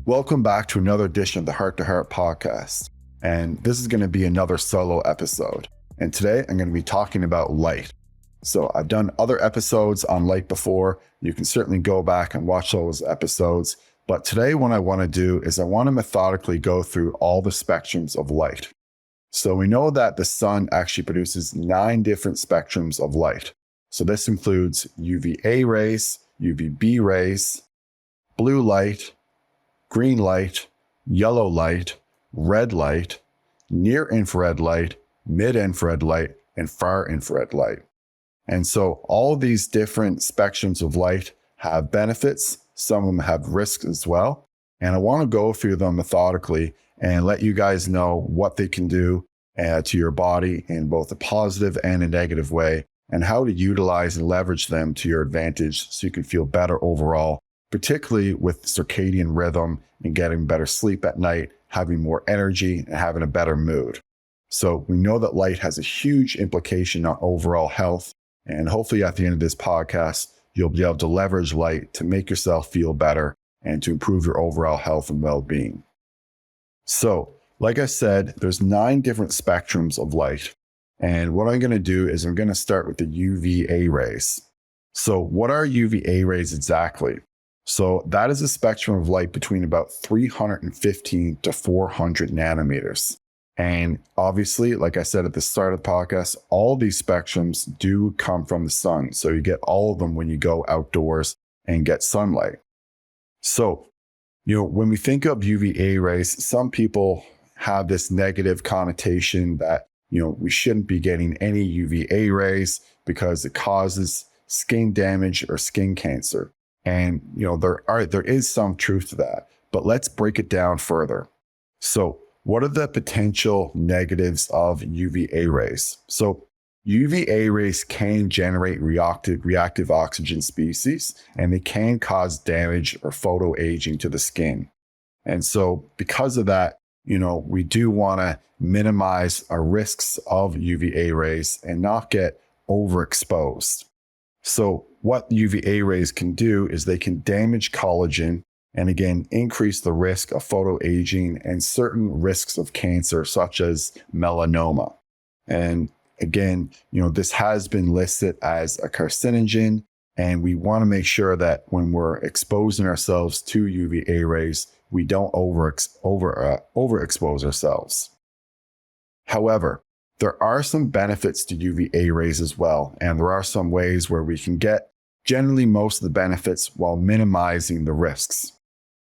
Welcome back to another edition of the Hart2Heart Podcast. And this is going to be another solo episode. And today I'm going to be talking about light. So I've done other episodes on light before. You can certainly go back and watch those episodes. But today what I want to do is I want to methodically go through all the spectrums of light. So we know that the sun actually produces 9 different spectrums of light. So this includes UVA rays, UVB rays, blue light, green light, yellow light, red light, near infrared light, mid-infrared light, and far infrared light. And so all of these different spectrums of light have benefits. Some of them have risks as well. And I want to go through them methodically and let you guys know what they can do to your body in both a positive and a negative way, and how to utilize and leverage them to your advantage so you can feel better overall, particularly with circadian rhythm and getting better sleep at night, having more energy, and having a better mood. So we know that light has a huge implication on overall health. And hopefully at the end of this podcast, you'll be able to leverage light to make yourself feel better and to improve your overall health and well-being. So, like I said, there's 9 different spectrums of light. And what I'm going to do is I'm going to start with the UVA rays. So what are UVA rays exactly? So that is a spectrum of light between about 315 to 400 nanometers. And obviously, like I said at the start of the podcast, all these spectrums do come from the sun. So you get all of them when you go outdoors and get sunlight. So, when we think of UVA rays, some people have this negative connotation that, we shouldn't be getting any UVA rays because it causes skin damage or skin cancer. And, there is some truth to that, but let's break it down further. So what are the potential negatives of UVA rays? So UVA rays can generate reactive oxygen species, and they can cause damage or photoaging to the skin. And so because of that, we do want to minimize our risks of UVA rays and not get overexposed. So what UVA rays can do is they can damage collagen and again, increase the risk of photoaging and certain risks of cancer, such as melanoma. And again, this has been listed as a carcinogen, and we want to make sure that when we're exposing ourselves to UVA rays, we don't overexpose ourselves. However, there are some benefits to UVA rays as well, and there are some ways where we can get generally most of the benefits while minimizing the risks.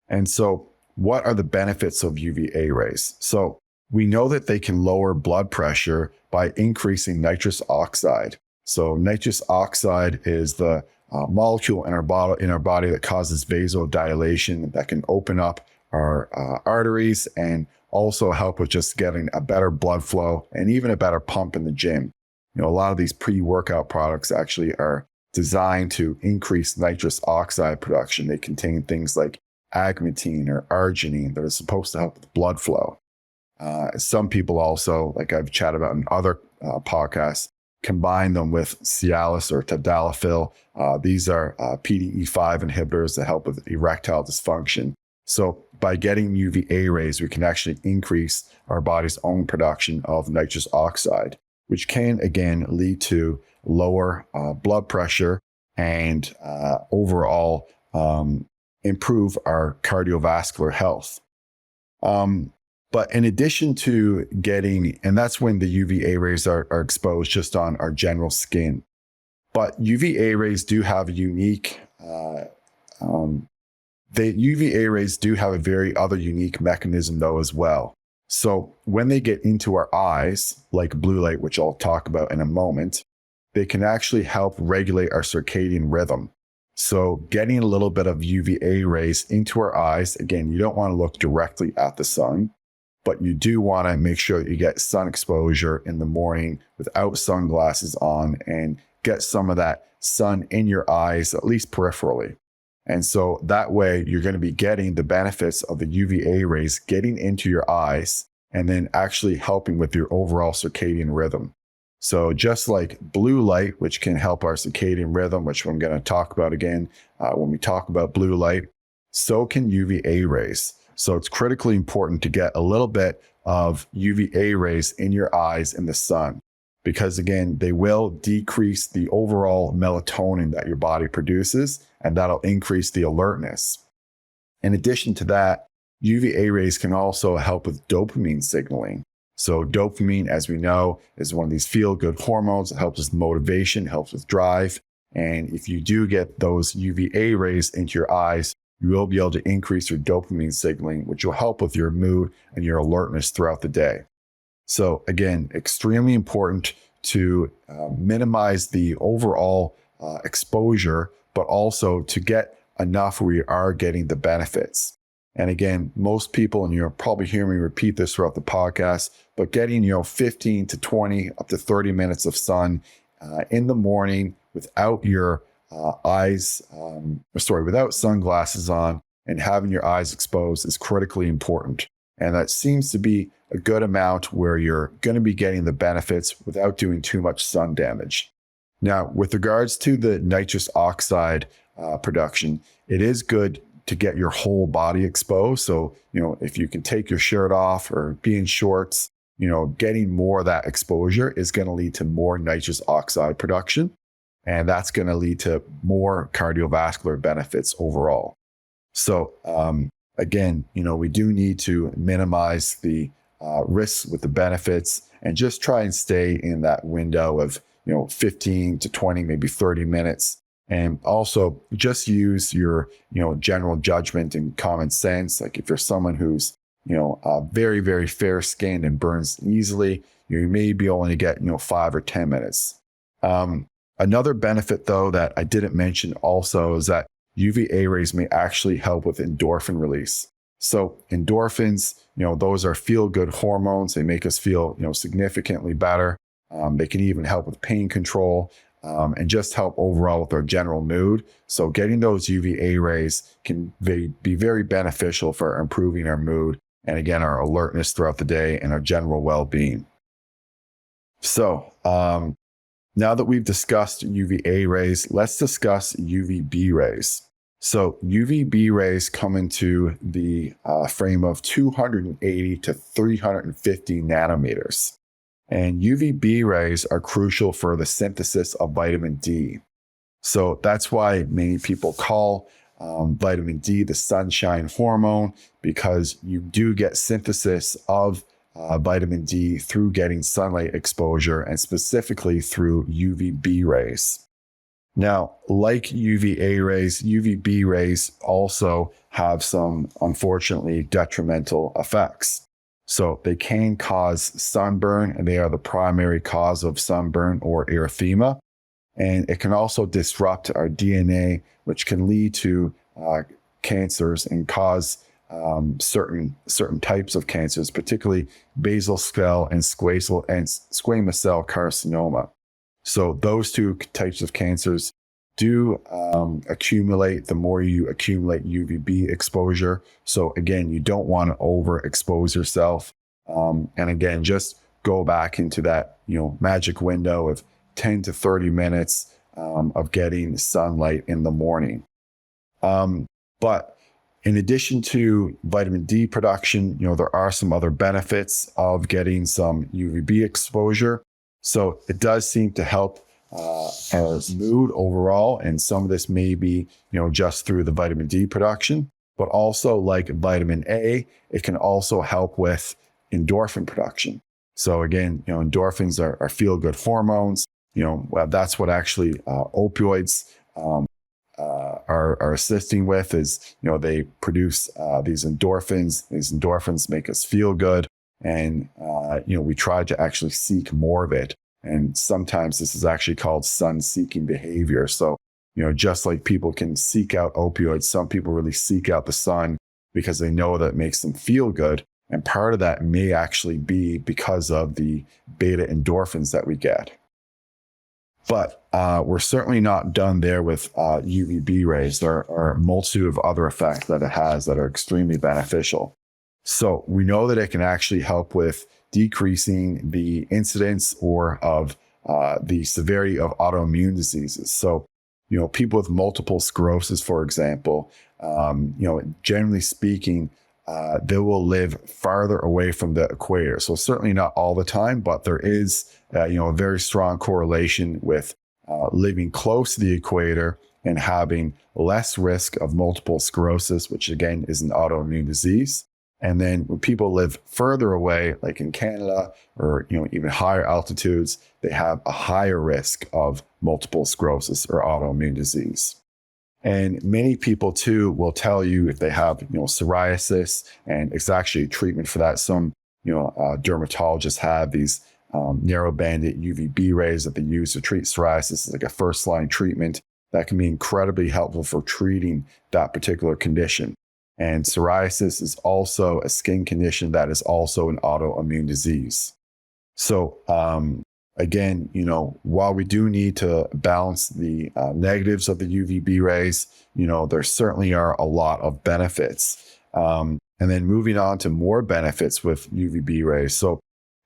And so what are the benefits of UVA rays? So we know that they can lower blood pressure by increasing nitrous oxide. So nitrous oxide is the molecule in our body that causes vasodilation that can open up our arteries and also help with just getting a better blood flow and even a better pump in the gym. A lot of these pre-workout products actually are designed to increase nitrous oxide production. They contain things like agmatine or arginine that are supposed to help with blood flow. Some people also, like I've chatted about in other podcasts, combine them with Cialis or tadalafil. These are PDE5 inhibitors that help with erectile dysfunction. So by getting UVA rays, we can actually increase our body's own production of nitrous oxide, which can, again, lead to lower blood pressure and overall improve our cardiovascular health. But in addition to getting, and that's when the UVA rays are exposed just on our general skin. But UVA rays do have a unique, the UVA rays do have a very other unique mechanism though as well. So when they get into our eyes, like blue light, which I'll talk about in a moment, they can actually help regulate our circadian rhythm. So getting a little bit of UVA rays into our eyes, again, you don't want to look directly at the sun, but you do want to make sure that you get sun exposure in the morning without sunglasses on and get some of that sun in your eyes, at least peripherally. And so that way you're going to be getting the benefits of the UVA rays getting into your eyes and then actually helping with your overall circadian rhythm. So just like blue light, which can help our circadian rhythm, which I'm going to talk about again when we talk about blue light, so can UVA rays. So it's critically important to get a little bit of UVA rays in your eyes in the sun, because again, they will decrease the overall melatonin that your body produces, and that'll increase the alertness. In addition to that, UVA rays can also help with dopamine signaling. So dopamine, as we know, is one of these feel-good hormones. It helps with motivation, helps with drive. And if you do get those UVA rays into your eyes, you will be able to increase your dopamine signaling, which will help with your mood and your alertness throughout the day. So again, extremely important to minimize the overall exposure, but also to get enough where you are getting the benefits. And again, most people, and you'll probably hear me repeat this throughout the podcast, but getting 15 to 20 up to 30 minutes of sun in the morning without your without sunglasses on and having your eyes exposed is critically important. And that seems to be a good amount where you're going to be getting the benefits without doing too much sun damage. Now, with regards to the nitrous oxide production, it is good to get your whole body exposed. So, if you can take your shirt off or be in shorts, getting more of that exposure is going to lead to more nitrous oxide production. And that's going to lead to more cardiovascular benefits overall. So again, we do need to minimize the risks with the benefits and just try and stay in that window of 15 to 20, maybe 30 minutes. And also just use your general judgment and common sense. Like if you're someone who's very, very fair skinned and burns easily, you may be only to get 5 or 10 minutes. Another benefit, though, that I didn't mention also is that UVA rays may actually help with endorphin release. So endorphins, those are feel-good hormones. They make us feel, significantly better. They can even help with pain control and just help overall with our general mood. So getting those UVA rays can be very beneficial for improving our mood and, again, our alertness throughout the day and our general well-being. So, now that we've discussed UVA rays, let's discuss UVB rays. So UVB rays come into the frame of 280 to 350 nanometers. And UVB rays are crucial for the synthesis of vitamin D. So that's why many people call vitamin D the sunshine hormone, because you do get synthesis of vitamin D through getting sunlight exposure, and specifically through UVB rays. Now, like UVA rays, UVB rays also have some, unfortunately, detrimental effects. So they can cause sunburn, and they are the primary cause of sunburn or erythema. And it can also disrupt our DNA, which can lead to cancers and cause certain types of cancers, particularly basal cell and squamous cell carcinoma. So those two types of cancers do accumulate the more you accumulate UVB exposure. So again, you don't want to overexpose yourself. And again, just go back into that magic window of 10 to 30 minutes of getting sunlight in the morning. But in addition to vitamin D production, there are some other benefits of getting some UVB exposure. So it does seem to help our mood overall. And some of this may be, just through the vitamin D production, but also like vitamin A, it can also help with endorphin production. So again, endorphins are feel-good hormones. That's what actually opioids are assisting with is, they produce these endorphins. These endorphins make us feel good. And, we try to actually seek more of it. And sometimes this is actually called sun-seeking behavior. So, just like people can seek out opioids, some people really seek out the sun because they know that it makes them feel good. And part of that may actually be because of the beta endorphins that we get. But we're certainly not done there with UVB rays. There are a multitude of other effects that it has that are extremely beneficial. So we know that it can actually help with decreasing the incidence or of the severity of autoimmune diseases. So, people with multiple sclerosis, for example, generally speaking, they will live farther away from the equator. So certainly not all the time, but there is a very strong correlation with living close to the equator and having less risk of multiple sclerosis, which again is an autoimmune disease. And then when people live further away, like in Canada or even higher altitudes, they have a higher risk of multiple sclerosis or autoimmune disease. And many people too will tell you if they have psoriasis, and it's actually a treatment for that. Some dermatologists have these narrow-banded UVB rays that they use to treat psoriasis as like a first-line treatment that can be incredibly helpful for treating that particular condition. And psoriasis is also a skin condition that is also an autoimmune disease. So again, while we do need to balance the negatives of the UVB rays, there certainly are a lot of benefits. And then moving on to more benefits with UVB rays. So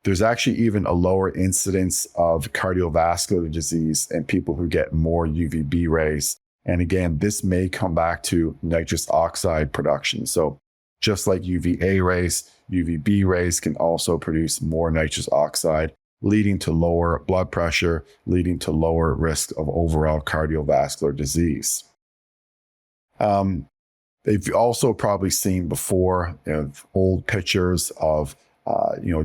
there's actually even a lower incidence of cardiovascular disease in people who get more UVB rays. And again, this may come back to nitrous oxide production. So just like UVA rays, UVB rays can also produce more nitrous oxide, leading to lower blood pressure, leading to lower risk of overall cardiovascular disease. They've also probably seen before old pictures of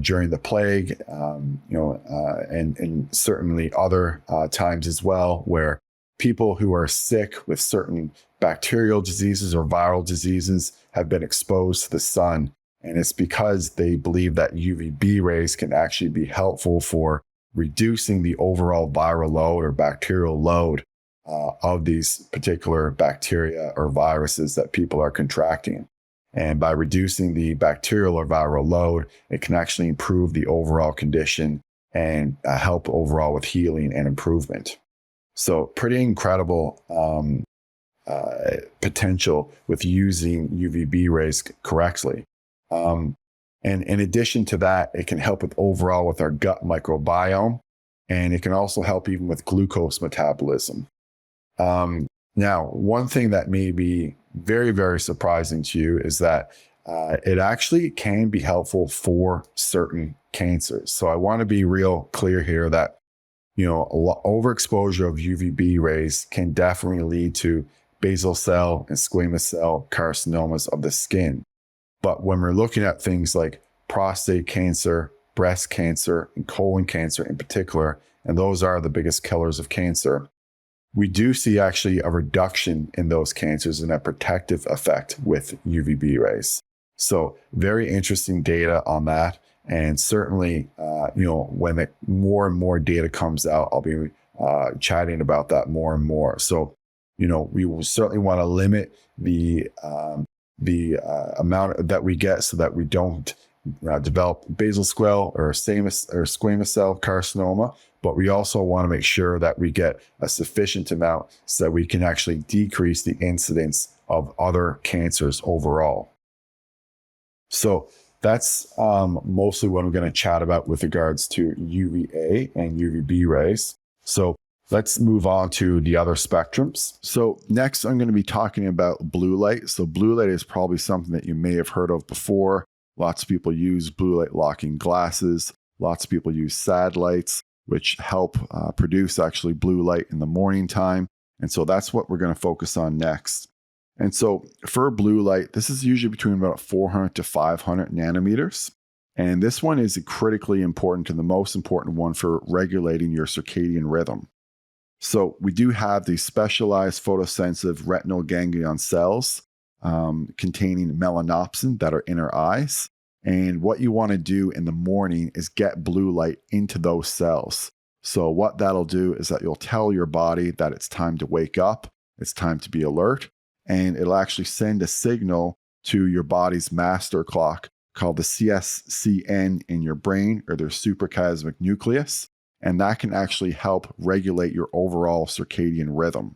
during the plague, and certainly other times as well, where people who are sick with certain bacterial diseases or viral diseases have been exposed to the sun. And it's because they believe that UVB rays can actually be helpful for reducing the overall viral load or bacterial load of these particular bacteria or viruses that people are contracting. And by reducing the bacterial or viral load, it can actually improve the overall condition and help overall with healing and improvement. So pretty incredible potential with using UVB rays correctly. And in addition to that, it can help with overall with our gut microbiome, and it can also help even with glucose metabolism. Now, one thing that may be very, very surprising to you is that it actually can be helpful for certain cancers. So I want to be real clear here that overexposure of UVB rays can definitely lead to basal cell and squamous cell carcinomas of the skin. But when we're looking at things like prostate cancer, breast cancer, and colon cancer in particular, and those are the biggest killers of cancer, we do see actually a reduction in those cancers and a protective effect with UVB rays. So very interesting data on that. And certainly, when more and more data comes out, I'll be chatting about that more and more. So, we will certainly want to limit the amount that we get so that we don't develop basal cell or squamous cell carcinoma. But we also want to make sure that we get a sufficient amount so that we can actually decrease the incidence of other cancers overall. So that's mostly what I'm going to chat about with regards to UVA and UVB rays. So let's move on to the other spectrums. So next, I'm going to be talking about blue light. So blue light is probably something that you may have heard of before. Lots of people use blue light blocking glasses. Lots of people use satellites, which help produce actually blue light in the morning time. And so that's what we're going to focus on next. And so for blue light, this is usually between about 400 to 500 nanometers. And this one is critically important and the most important one for regulating your circadian rhythm. So we do have these specialized photosensitive retinal ganglion cells containing melanopsin that are in our eyes. And what you want to do in the morning is get blue light into those cells. So what that'll do is that you'll tell your body that it's time to wake up, it's time to be alert, and it'll actually send a signal to your body's master clock called the CSCN in your brain, or their suprachiasmatic nucleus, and that can actually help regulate your overall circadian rhythm.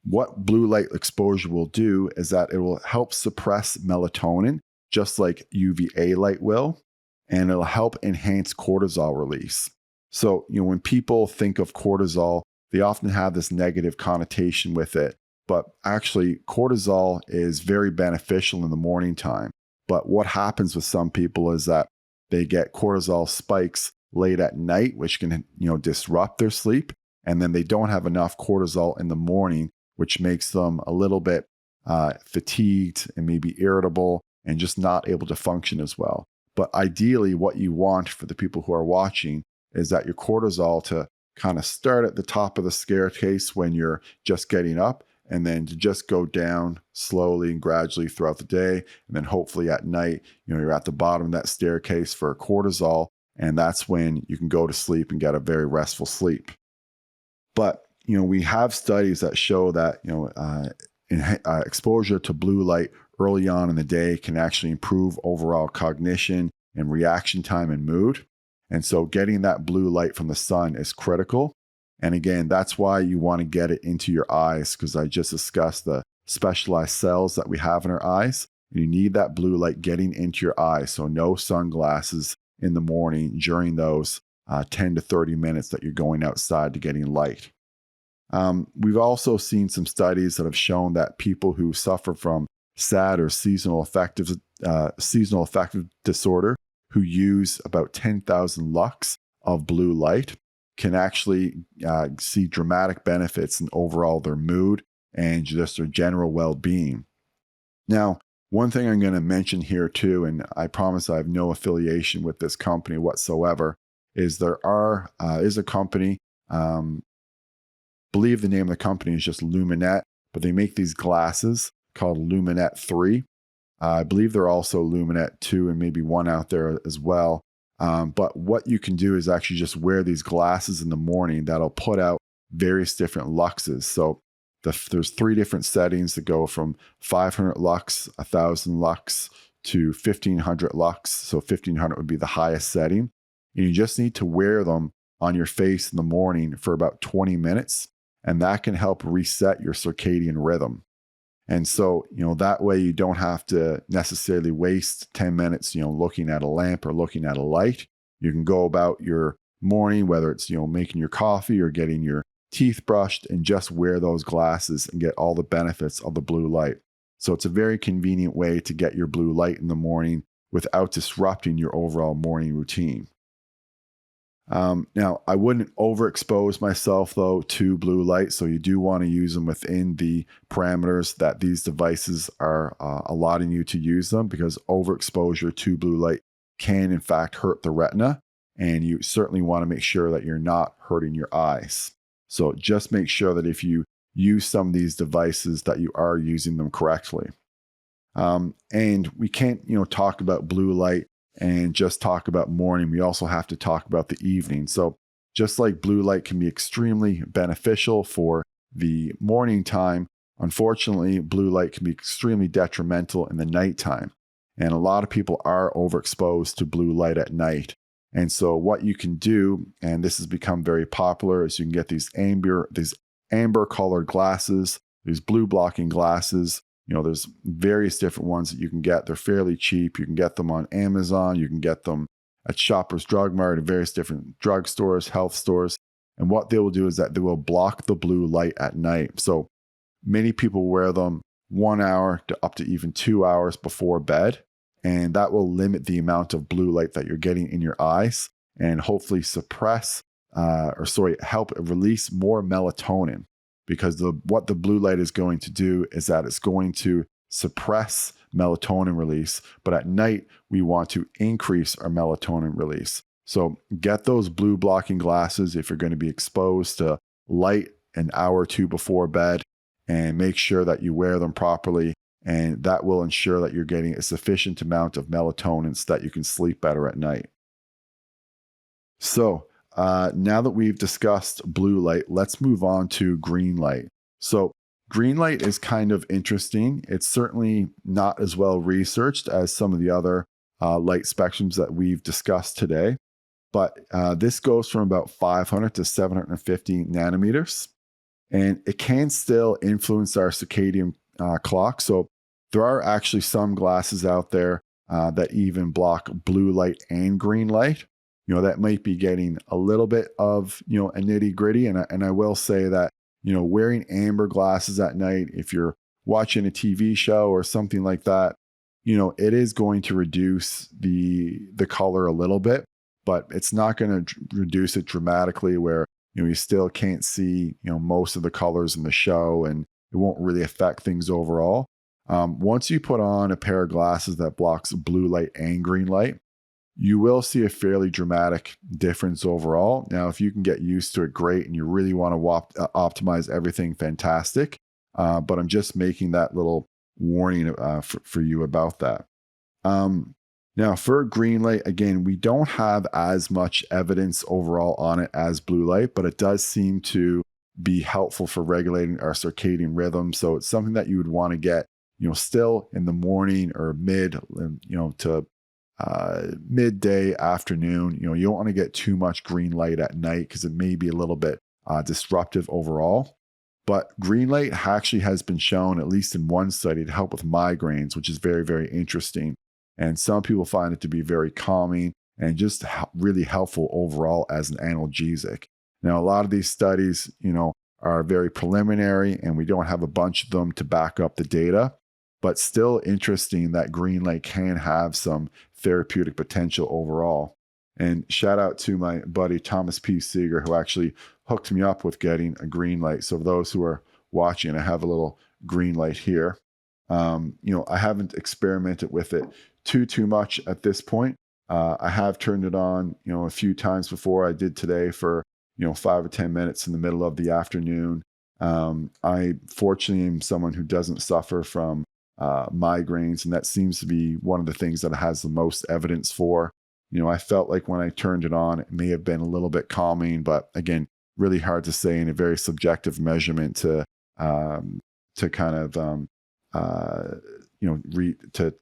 What blue light exposure will do is that it will help suppress melatonin, just like UVA light will, and it'll help enhance cortisol release. So, when people think of cortisol, they often have this negative connotation with it, but actually cortisol is very beneficial in the morning time. But what happens with some people is that they get cortisol spikes late at night, which can, disrupt their sleep. And then they don't have enough cortisol in the morning, which makes them a little bit fatigued and maybe irritable and just not able to function as well. But ideally, what you want for the people who are watching is that your cortisol to kind of start at the top of the staircase when you're just getting up, and then to just go down slowly and gradually throughout the day. And then hopefully at night, you're at the bottom of that staircase for cortisol. And that's when you can go to sleep and get a very restful sleep. But, we have studies that show that, exposure to blue light early on in the day can actually improve overall cognition and reaction time and mood. And so getting that blue light from the sun is critical. And again, that's why you want to get it into your eyes, because I just discussed the specialized cells that we have in our eyes. And you need that blue light getting into your eyes. So no sunglasses in the morning during those 10 to 30 minutes that you're going outside to getting light. We've also seen some studies that have shown that people who suffer from SAD or seasonal affective disorder, who use about 10,000 lux of blue light, can actually see dramatic benefits in overall their mood and just their general well-being. Now, one thing I'm going to mention here too, and I promise I have no affiliation with this company whatsoever, is there is a company, believe the name of the company is just Luminet, but they make these glasses called Luminet 3. I believe there are also Luminet 2 and maybe one out there as well. But what you can do is actually just wear these glasses in the morning that'll put out various different luxes. So there's 3 different settings that go from 500 lux, 1,000 lux to 1,500 lux. So 1,500 would be the highest setting. And you just need to wear them on your face in the morning for about 20 minutes. And that can help reset your circadian rhythm. And so, that way you don't have to necessarily waste 10 minutes, looking at a lamp or looking at a light. You can go about your morning, whether it's, making your coffee or getting your teeth brushed, and just wear those glasses and get all the benefits of the blue light. So it's a very convenient way to get your blue light in the morning without disrupting your overall morning routine. Now, I wouldn't overexpose myself, though, to blue light. So you do want to use them within the parameters that these devices are allotting you to use them, because overexposure to blue light can, in fact, hurt the retina. And you certainly want to make sure that you're not hurting your eyes. So just make sure that if you use some of these devices that you are using them correctly. And we can't, talk about blue light and just talk about morning. We also have to talk about the evening. So just like blue light can be extremely beneficial for the morning time, unfortunately, blue light can be extremely detrimental in the nighttime. And a lot of people are overexposed to blue light at night. And so what you can do, and this has become very popular, is you can get these amber colored glasses, these blue blocking glasses. There's various different ones that you can get. They're fairly cheap. You can get them on Amazon. You can get them at Shoppers Drug Mart and various different drugstores, health stores. And what they will do is that they will block the blue light at night. So many people wear them 1 hour to up to even 2 hours before bed. And that will limit the amount of blue light that you're getting in your eyes and hopefully help release more melatonin. Because what the blue light is going to do is that it's going to suppress melatonin release. But at night, we want to increase our melatonin release. So get those blue blocking glasses if you're going to be exposed to light an hour or two before bed, and make sure that you wear them properly. And that will ensure that you're getting a sufficient amount of melatonin so that you can sleep better at night. So now that we've discussed blue light, let's move on to green light. So green light is kind of interesting. It's certainly not as well researched as some of the other light spectrums that we've discussed today. But this goes from about 500 to 750 nanometers. And it can still influence our circadian clock. So there are actually some glasses out there that even block blue light and green light. That might be getting a little bit of, a nitty gritty. And I will say that, wearing amber glasses at night, if you're watching a TV show or something like that, it is going to reduce the color a little bit, but it's not going to reduce it dramatically where, you still can't see, most of the colors in the show, and it won't really affect things overall. Once you put on a pair of glasses that blocks blue light and green light, you will see a fairly dramatic difference overall. Now, if you can get used to it, great, and you really want to optimize everything, fantastic. But I'm just making that little warning for you about that. Now, for green light, again, we don't have as much evidence overall on it as blue light, but it does seem to be helpful for regulating our circadian rhythm. So it's something that you would want to get, still in the morning or to midday, afternoon. You don't want to get too much green light at night because it may be a little bit disruptive overall. But green light actually has been shown, at least in one study, to help with migraines, which is very, very interesting. And some people find it to be very calming and just really helpful overall as an analgesic. Now, a lot of these studies, are very preliminary, and we don't have a bunch of them to back up the data, but still interesting that green light can have some therapeutic potential overall. And shout out to my buddy Thomas P. Seeger, who actually hooked me up with getting a green light. So for those who are watching, I have a little green light here. I haven't experimented with it too much at this point. I have turned it on, a few times before. I did today for, 5 or 10 minutes in the middle of the afternoon. I fortunately am someone who doesn't suffer from migraines, and that seems to be one of the things that it has the most evidence for. I felt like when I turned it on, it may have been a little bit calming, but again, really hard to say in a very subjective measurement to kind of to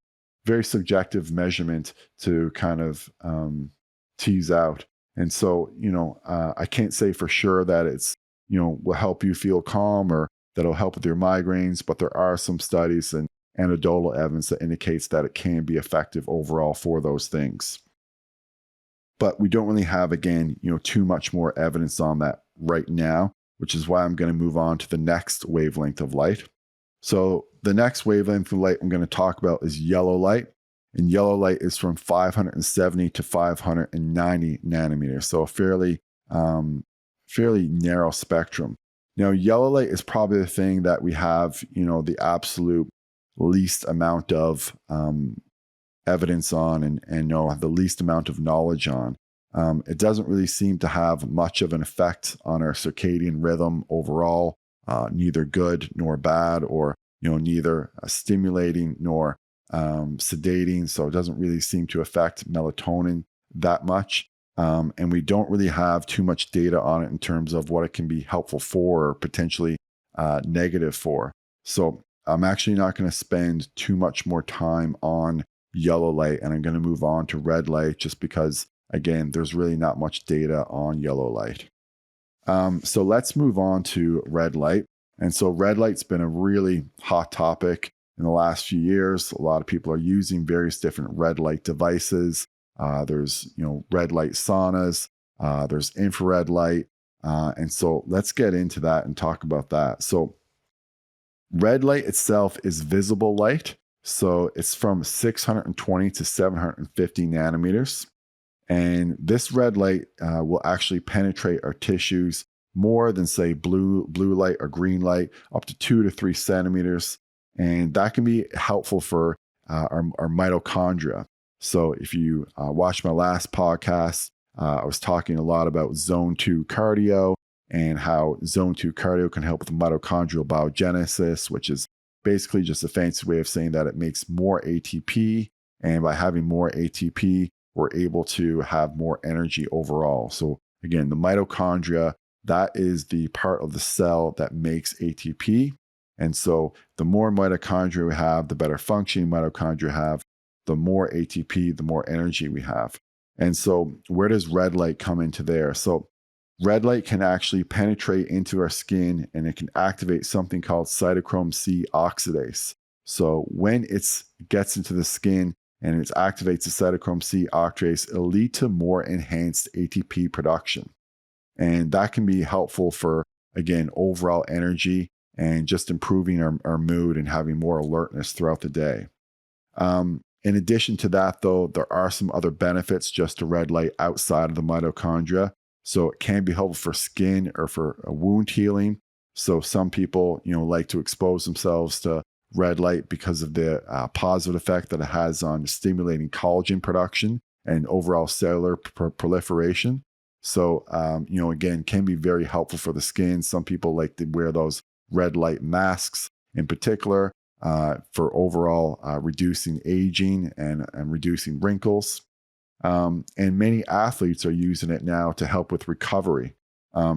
very subjective measurement to kind of tease out. And so, I can't say for sure that it's, will help you feel calm or that'll help with your migraines, but there are some studies and anecdotal evidence that indicates that it can be effective overall for those things. But we don't really have, again, too much more evidence on that right now, which is why I'm going to move on to the next wavelength of light. So the next wavelength of light I'm going to talk about is yellow light. And yellow light is from 570 to 590 nanometers. So a fairly narrow spectrum. Now, yellow light is probably the thing that we have, the absolute least amount of evidence on and know the least amount of knowledge on. It doesn't really seem to have much of an effect on our circadian rhythm overall, neither good nor bad, or neither stimulating nor sedating. So it doesn't really seem to affect melatonin that much. And we don't really have too much data on it in terms of what it can be helpful for or potentially negative for. So I'm actually not going to spend too much more time on yellow light, and I'm going to move on to red light just because, again, there's really not much data on yellow light. So let's move on to red light. And so red light's been a really hot topic in the last few years. A lot of people are using various different red light devices. There's, red light saunas, there's infrared light. And so let's get into that and talk about that. So red light itself is visible light. So it's from 620 to 750 nanometers. And this red light will actually penetrate our tissues more than, say, blue light or green light, up to 2 to 3 centimeters. And that can be helpful for our mitochondria. So if you watched my last podcast, I was talking a lot about zone 2 cardio and how zone 2 cardio can help with mitochondrial biogenesis, which is basically just a fancy way of saying that it makes more ATP. And by having more ATP, we're able to have more energy overall. So again, the mitochondria, that is the part of the cell that makes ATP. And so the more mitochondria we have, the better functioning mitochondria have, the more ATP, the more energy we have. And so where does red light come into there? So red light can actually penetrate into our skin, and it can activate something called cytochrome C oxidase. So when it gets into the skin and it activates the cytochrome C oxidase, it'll lead to more enhanced ATP production. And that can be helpful for, again, overall energy and just improving our mood and having more alertness throughout the day. In addition to that, though, there are some other benefits just to red light outside of the mitochondria. So it can be helpful for skin or for wound healing. So some people, like to expose themselves to red light because of the positive effect that it has on stimulating collagen production and overall cellular proliferation. So, again, can be very helpful for the skin. Some people like to wear those red light masks in particular for overall reducing aging and reducing wrinkles. And many athletes are using it now to help with recovery.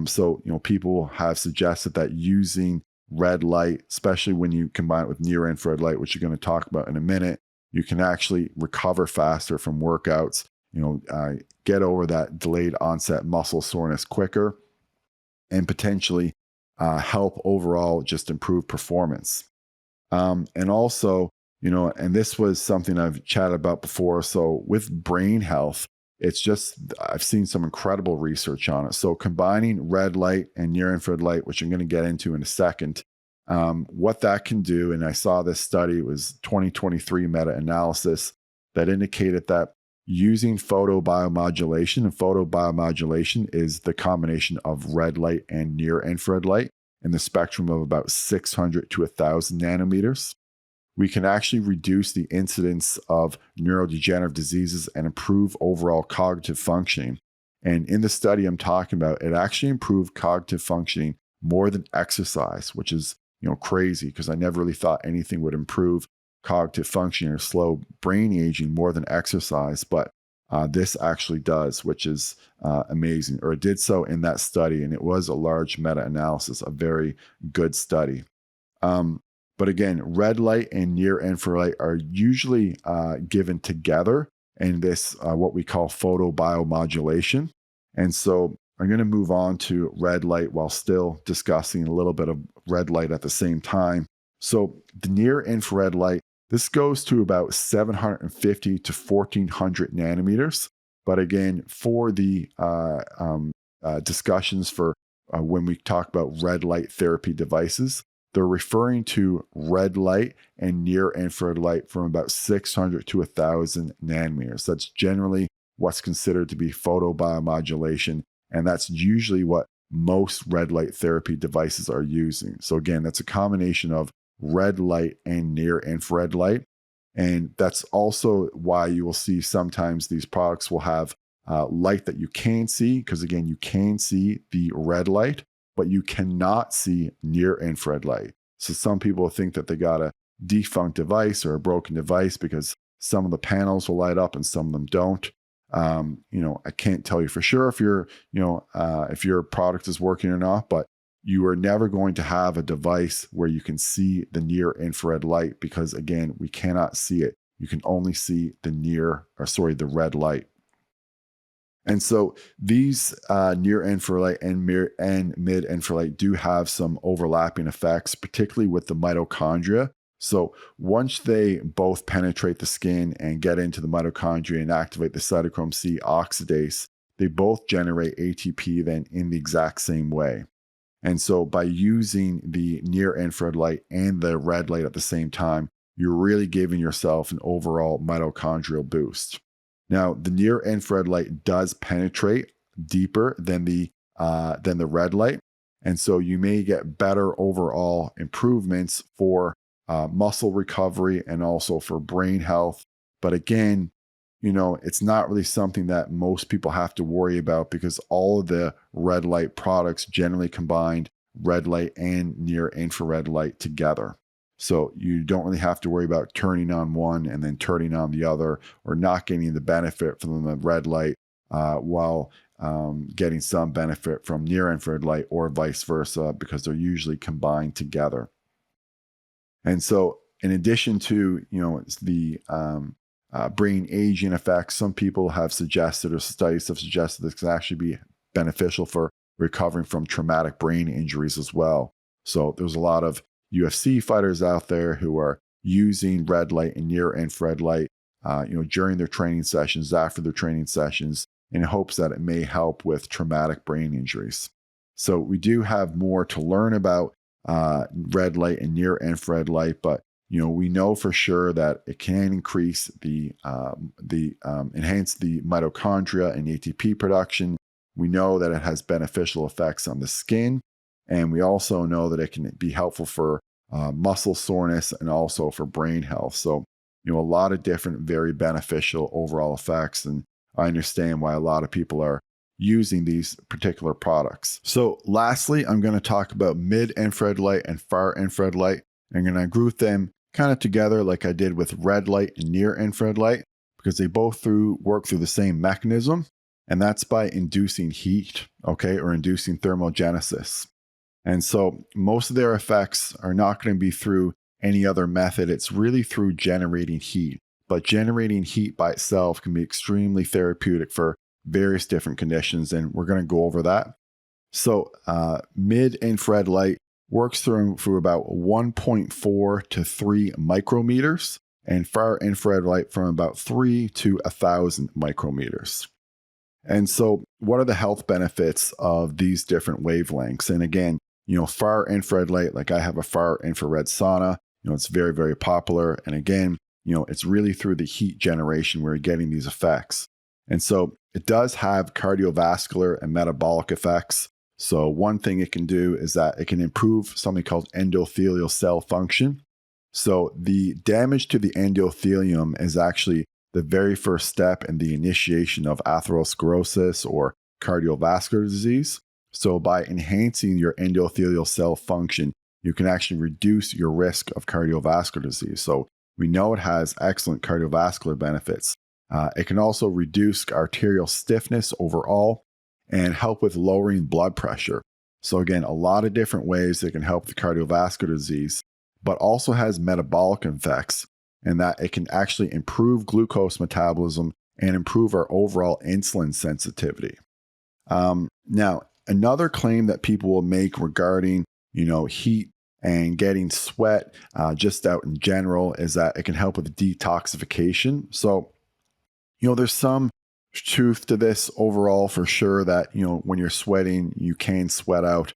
So, people have suggested that using red light, especially when you combine it with near infrared light, which you're going to talk about in a minute, you can actually recover faster from workouts, get over that delayed onset muscle soreness quicker, and potentially help overall just improve performance. And also, and this was something I've chatted about before. So with brain health, I've seen some incredible research on it. So combining red light and near infrared light, which I'm going to get into in a second, what that can do, and I saw this study, it was 2023 meta-analysis that indicated that using photobiomodulation, and photobiomodulation is the combination of red light and near infrared light in the spectrum of about 600 to 1,000 nanometers, we can actually reduce the incidence of neurodegenerative diseases and improve overall cognitive functioning. And in the study I'm talking about, it actually improved cognitive functioning more than exercise, which is crazy because I never really thought anything would improve cognitive functioning or slow brain aging more than exercise. But this actually does, which is amazing, or it did so in that study. And it was a large meta-analysis, a very good study. But again, red light and near infrared light are usually given together in this, what we call photobiomodulation. And so I'm going to move on to red light while still discussing a little bit of red light at the same time. So the near infrared light, this goes to about 750 to 1400 nanometers. But again, for the discussions for when we talk about red light therapy devices, they're referring to red light and near infrared light from about 600 to 1,000 nanometers. That's generally what's considered to be photobiomodulation, and that's usually what most red light therapy devices are using. So again, that's a combination of red light and near infrared light. And that's also why you will see sometimes these products will have light that you can see, because again, you can see the red light, but you cannot see near infrared light. So some people think that they got a defunct device or a broken device because some of the panels will light up and some of them don't. I can't tell you for sure if if your product is working or not, but you are never going to have a device where you can see the near infrared light because again, we cannot see it. You can only see the red light. And so these near infrared light and mid infrared light do have some overlapping effects, particularly with the mitochondria. So once they both penetrate the skin and get into the mitochondria and activate the cytochrome C oxidase, they both generate ATP then in the exact same way. And so by using the near infrared light and the red light at the same time, you're really giving yourself an overall mitochondrial boost. Now, the near infrared light does penetrate deeper than the red light. And so you may get better overall improvements for muscle recovery and also for brain health. But again, it's not really something that most people have to worry about because all of the red light products generally combine red light and near infrared light together. So you don't really have to worry about turning on one and then turning on the other or not getting the benefit from the red light while getting some benefit from near infrared light or vice versa because they're usually combined together. And so in addition to, the brain aging effects, some people have suggested or studies have suggested this can actually be beneficial for recovering from traumatic brain injuries as well. So there's a lot of UFC fighters out there who are using red light and near infrared light, during their training sessions, after their training sessions, in hopes that it may help with traumatic brain injuries. So we do have more to learn about red light and near infrared light, but we know for sure that it can increase enhance the mitochondria and ATP production. We know that it has beneficial effects on the skin. And we also know that it can be helpful for muscle soreness and also for brain health. So, a lot of different, very beneficial overall effects. And I understand why a lot of people are using these particular products. So lastly, I'm going to talk about mid-infrared light and far-infrared light. I'm going to group them kind of together like I did with red light and near-infrared light because they both work through the same mechanism, and that's by inducing heat, or inducing thermogenesis. And so most of their effects are not going to be through any other method. It's really through generating heat. But generating heat by itself can be extremely therapeutic for various different conditions, and we're going to go over that. So mid-infrared light works through about 1.4 to 3 micrometers, and far-infrared light from about 3 to 1,000 micrometers. And so what are the health benefits of these different wavelengths? And again, far-infrared light, like I have a far-infrared sauna, it's very, very popular. And again, it's really through the heat generation where you're getting these effects. And so it does have cardiovascular and metabolic effects. So one thing it can do is that it can improve something called endothelial cell function. So the damage to the endothelium is actually the very first step in the initiation of atherosclerosis or cardiovascular disease. So by enhancing your endothelial cell function, you can actually reduce your risk of cardiovascular disease. So we know it has excellent cardiovascular benefits. It can also reduce arterial stiffness overall and help with lowering blood pressure. So again, a lot of different ways that can help the cardiovascular disease, but also has metabolic effects in that it can actually improve glucose metabolism and improve our overall insulin sensitivity. Now, another claim that people will make regarding, heat and getting sweat just out in general is that it can help with detoxification. So, there's some truth to this overall for sure that, when you're sweating, you can sweat out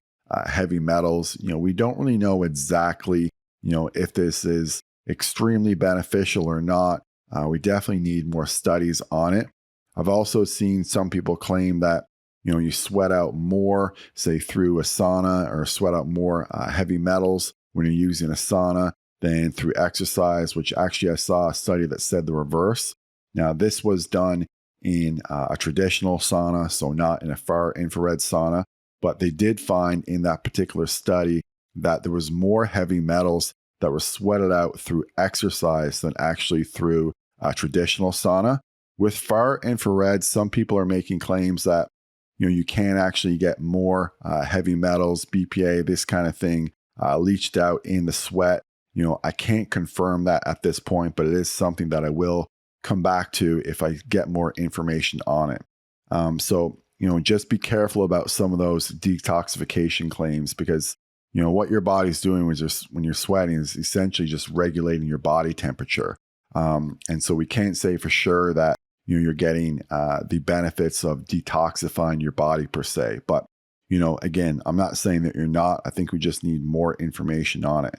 heavy metals. We don't really know exactly, if this is extremely beneficial or not. We definitely need more studies on it. I've also seen some people claim that, you sweat out more, say through a sauna, or sweat out more heavy metals when you're using a sauna than through exercise, which actually I saw a study that said the reverse. Now, this was done in a traditional sauna, so not in a far infrared sauna, but they did find in that particular study that there was more heavy metals that were sweated out through exercise than actually through a traditional sauna. With far infrared, some people are making claims that you can actually get more heavy metals, BPA, this kind of thing, leached out in the sweat. I can't confirm that at this point, but it is something that I will come back to if I get more information on it. So, just be careful about some of those detoxification claims because, what your body's doing when you're sweating is essentially just regulating your body temperature. And so we can't say for sure that, you're getting the benefits of detoxifying your body per se. But, again, I'm not saying that you're not. I think we just need more information on it.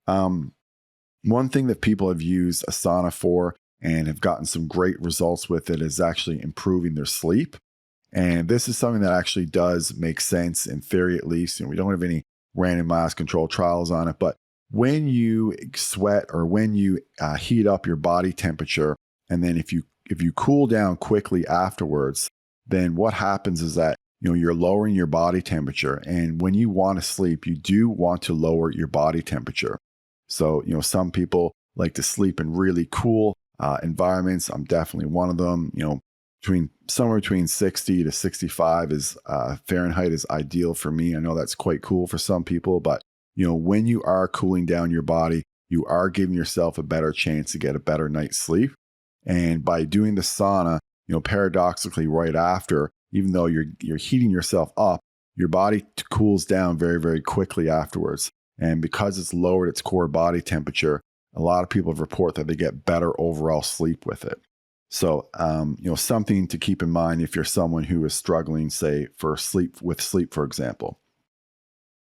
One thing that people have used a sauna for and have gotten some great results with it is actually improving their sleep. And this is something that actually does make sense in theory, at least. We don't have any randomized controlled trials on it. But when you sweat or when you heat up your body temperature, and then if you cool down quickly afterwards, then what happens is that, you're lowering your body temperature. And when you want to sleep, you do want to lower your body temperature. So, some people like to sleep in really cool environments. I'm definitely one of them. Somewhere between 60 to 65 is Fahrenheit is ideal for me. I know that's quite cool for some people, but when you are cooling down your body, you are giving yourself a better chance to get a better night's sleep. And by doing the sauna, paradoxically right after, even though you're heating yourself up, your body cools down very, very quickly afterwards. And because it's lowered its core body temperature, a lot of people report that they get better overall sleep with it. So, something to keep in mind if you're someone who is struggling, say, for sleep, for example.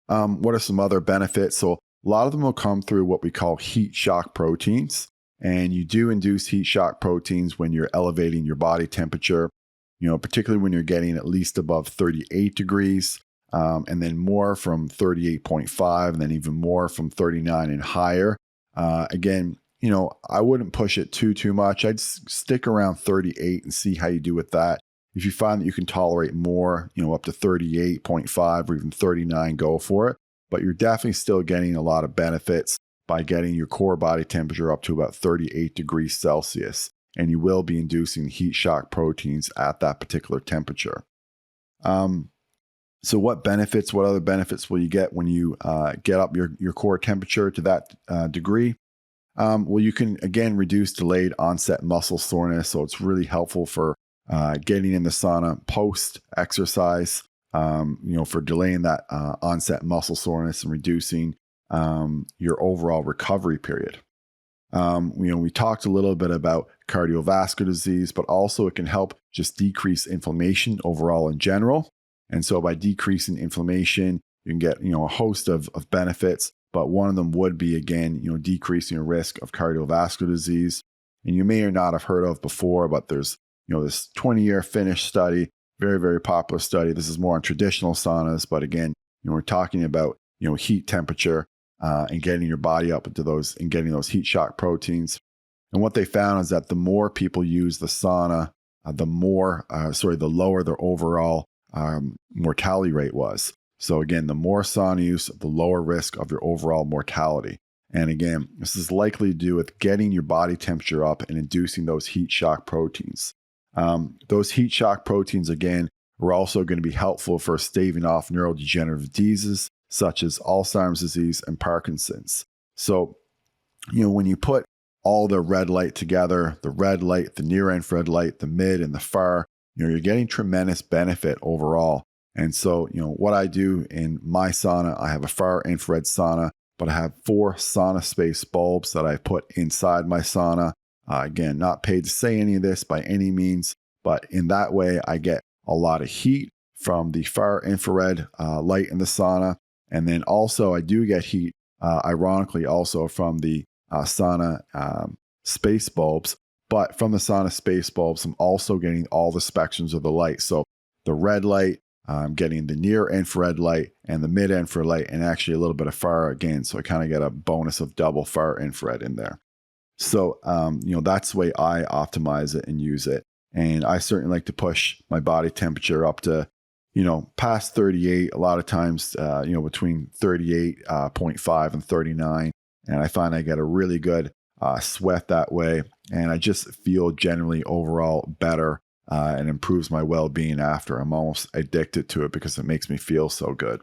What are some other benefits? So a lot of them will come through what we call heat shock proteins. And you do induce heat shock proteins when you're elevating your body temperature, particularly when you're getting at least above 38 degrees, and then more from 38.5, and then even more from 39 and higher. Again, I wouldn't push it too much. I'd stick around 38 and see how you do with that. If you find that you can tolerate more, up to 38.5 or even 39, go for it. But you're definitely still getting a lot of benefits by getting your core body temperature up to about 38 degrees Celsius. And you will be inducing heat shock proteins at that particular temperature. So what other benefits will you get when you get up your core temperature to that degree? Well, you can, again, reduce delayed onset muscle soreness. So it's really helpful for getting in the sauna post-exercise, for delaying that onset muscle soreness and reducing your overall recovery period. We talked a little bit about cardiovascular disease, but also it can help just decrease inflammation overall in general. And so by decreasing inflammation, you can get, a host of benefits, but one of them would be, again, decreasing your risk of cardiovascular disease. And you may or not have heard of before, but there's, this 20-year Finnish study, very, very popular study. This is more on traditional saunas, but again, we're talking about, heat temperature and getting your body up into those and getting those heat shock proteins. And what they found is that the more people use the sauna, the lower their overall mortality rate was. So again, the more sauna use, the lower risk of your overall mortality. And again, this is likely to do with getting your body temperature up and inducing those heat shock proteins. Those heat shock proteins, again, are also going to be helpful for staving off neurodegenerative diseases such as Alzheimer's disease and Parkinson's. So, when you put all the red light together, the red light, the near infrared light, the mid and the far, you're getting tremendous benefit overall. And so, what I do in my sauna, I have a far infrared sauna, but I have 4 sauna space bulbs that I put inside my sauna. Again, not paid to say any of this by any means, but in that way, I get a lot of heat from the far infrared light in the sauna. And then also I do get heat, ironically, also from the sauna space bulbs. But from the sauna space bulbs, I'm also getting all the spectrums of the light. So the red light, I'm getting the near infrared light and the mid infrared light, and actually a little bit of far again. So I kind of get a bonus of double far infrared in there. So, that's the way I optimize it and use it. And I certainly like to push my body temperature up to, past 38, a lot of times, between 38.5 and 39. And I find I get a really good sweat that way. And I just feel generally overall better and improves my well-being after. I'm almost addicted to it because it makes me feel so good.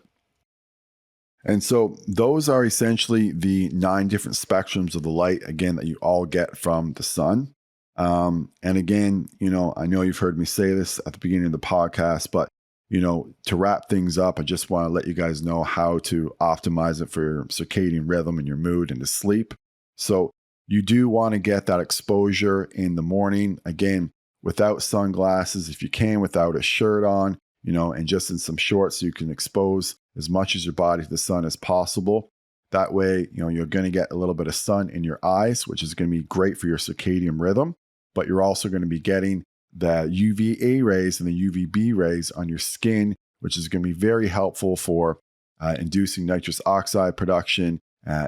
And so those are essentially the 9 different spectrums of the light, again, that you all get from the sun. And again, I know you've heard me say this at the beginning of the podcast, but, to wrap things up, I just want to let you guys know how to optimize it for your circadian rhythm and your mood and to sleep. So you do want to get that exposure in the morning, again, without sunglasses, if you can, without a shirt on, and just in some shorts so you can expose as much as your body to the sun as possible. That way, you're going to get a little bit of sun in your eyes, which is going to be great for your circadian rhythm, but you're also going to be getting the UVA rays and the UVB rays on your skin, which is going to be very helpful for inducing nitrous oxide production,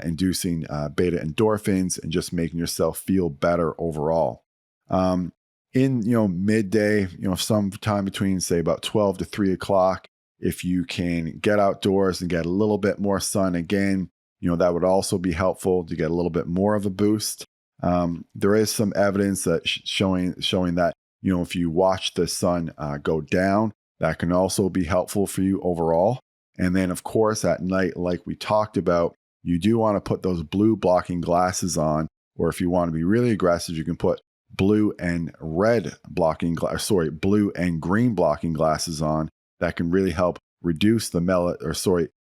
inducing beta endorphins, and just making yourself feel better overall. In midday, sometime between say about 12 to 3 o'clock, if you can get outdoors and get a little bit more sun again, that would also be helpful to get a little bit more of a boost. There is some evidence that showing that, if you watch the sun go down, that can also be helpful for you overall. And then, of course, at night, like we talked about, you do want to put those blue blocking glasses on, or if you want to be really aggressive, you can put blue and green blocking glasses on. That can really help reduce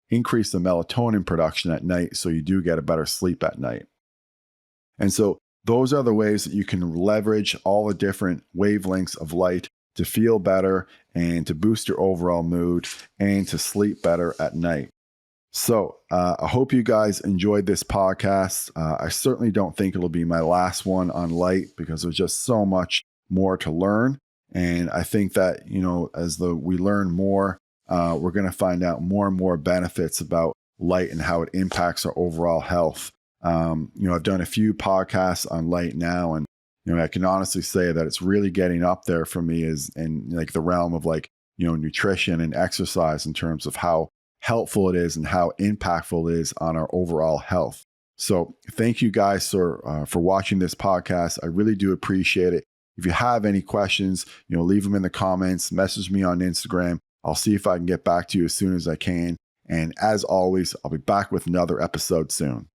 increase the melatonin production at night, so you do get a better sleep at night. And so those are the ways that you can leverage all the different wavelengths of light to feel better and to boost your overall mood and to sleep better at night. So I hope you guys enjoyed this podcast. I certainly don't think it'll be my last one on light because there's just so much more to learn. And I think that, as we learn more, we're going to find out more and more benefits about light and how it impacts our overall health. I've done a few podcasts on light now, and I can honestly say that it's really getting up there for me is in like the realm of nutrition and exercise in terms of how helpful it is and how impactful it is on our overall health. So thank you guys for watching this podcast. I really do appreciate it. If you have any questions, leave them in the comments, message me on Instagram. I'll see if I can get back to you as soon as I can. And as always, I'll be back with another episode soon.